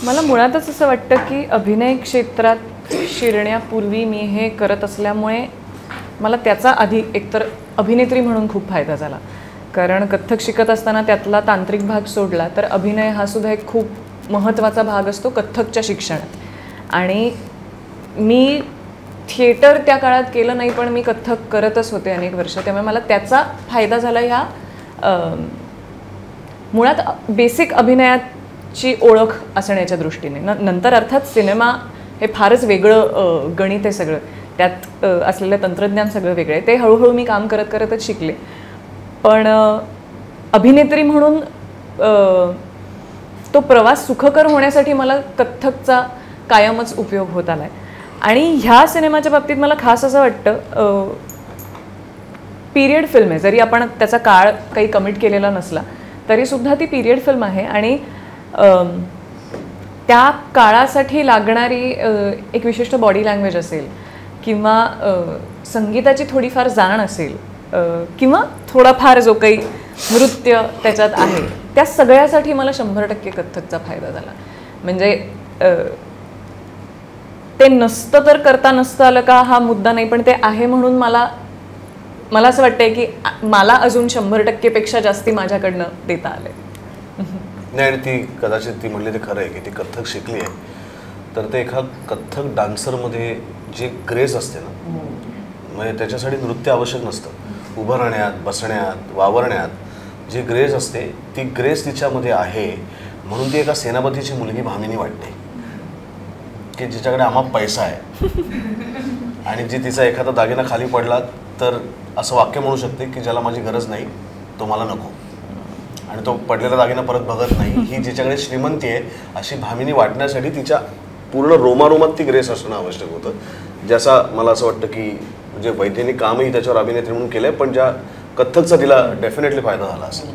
मला मुळातच असं वाटतं की अभिनय क्षेत्रात शिरण्यापूर्वी मी हे करत असल्यामुळे मला त्याचा आधी एकतर अभिनेत्री म्हणून खूप फायदा झाला. कारण कथ्थक शिकत असताना त्यातला तांत्रिक भाग सोडला तर अभिनय हा सुद्धा एक खूप महत्त्वाचा भाग असतो कथ्थकच्या शिक्षणात. आणि मी थिएटर त्या काळात केलं नाही, पण मी कथ्थक करतच होते अनेक वर्ष. त्यामुळे मला त्याचा फायदा झाला ह्या मुळात बेसिक अभिनयाची ओळख असण्याच्या दृष्टीने. नंतर अर्थात सिनेमा हे फारच वेगळं गणित आहे सगळं, त्यात असलेलं तंत्रज्ञान सगळं वेगळं आहे. ते हळूहळू मी काम करत करतच शिकले. पण अभिनेत्री म्हणून तो प्रवास सुखकर होण्यासाठी मला कथ्थकचा कायमच उपयोग होत आला आहे. आणि ह्या सिनेमाच्या बाबतीत मला खास असं वाटतं, पिरियड फिल्म आहे. जरी आपण त्याचा काळ काही कमिट केलेला नसला तरीसुद्धा ती पिरियड फिल्म आहे. आणि त्या काळासाठी लागणारी एक विशिष्ट बॉडी लँग्वेज असेल किंवा संगीताची थोडीफार जाण असेल किंवा थोडाफार जो काही नृत्य त्याच्यात आहे, त्या सगळ्यासाठी मला 100% कथ्थकचा फायदा झाला. म्हणजे ते नसतं तर करता नसतं आलं का हा मुद्दा नाही, पण ते आहे म्हणून मला असं वाटतंय की मला अजून 100% पेक्षा जास्ती माझ्याकडनं देता आलंय. नाही, आणि ती कदाचित ती म्हणली ते खरं आहे की ती कथ्थक शिकली आहे, तर ते एका कथ्थक डान्सरमध्ये जे ग्रेस असते ना, म्हणजे त्याच्यासाठी नृत्य आवश्यक नसतं. उभं राहण्यात, बसण्यात, वावरण्यात जे ग्रेस असते ती ग्रेस तिच्यामध्ये आहे. म्हणून ती एका सेनापतीची मुलगी भामिनी वाटते की जिच्याकडे आम्हा पैसा आहे आणि जी तिचा एखादा दागिना खाली पडला तर असं वाक्य म्हणू शकते की ज्याला माझी गरज नाही तो मला नको, आणि तो पडलेला दागिना परत बघत नाही. ही जिच्याकडे श्रीमंती आहे अशी भामिनी वाटण्यासाठी तिच्या पूर्ण रोमारोमात ती ग्रेस असणं आवश्यक होतं. ज्याचा मला असं वाटतं की म्हणजे वैज्ञानिक कामही त्याच्यावर अभिनेत्री म्हणून केलं आहे, पण ज्या कथ्थकचा तिला डेफिनेटली फायदा झाला असेल.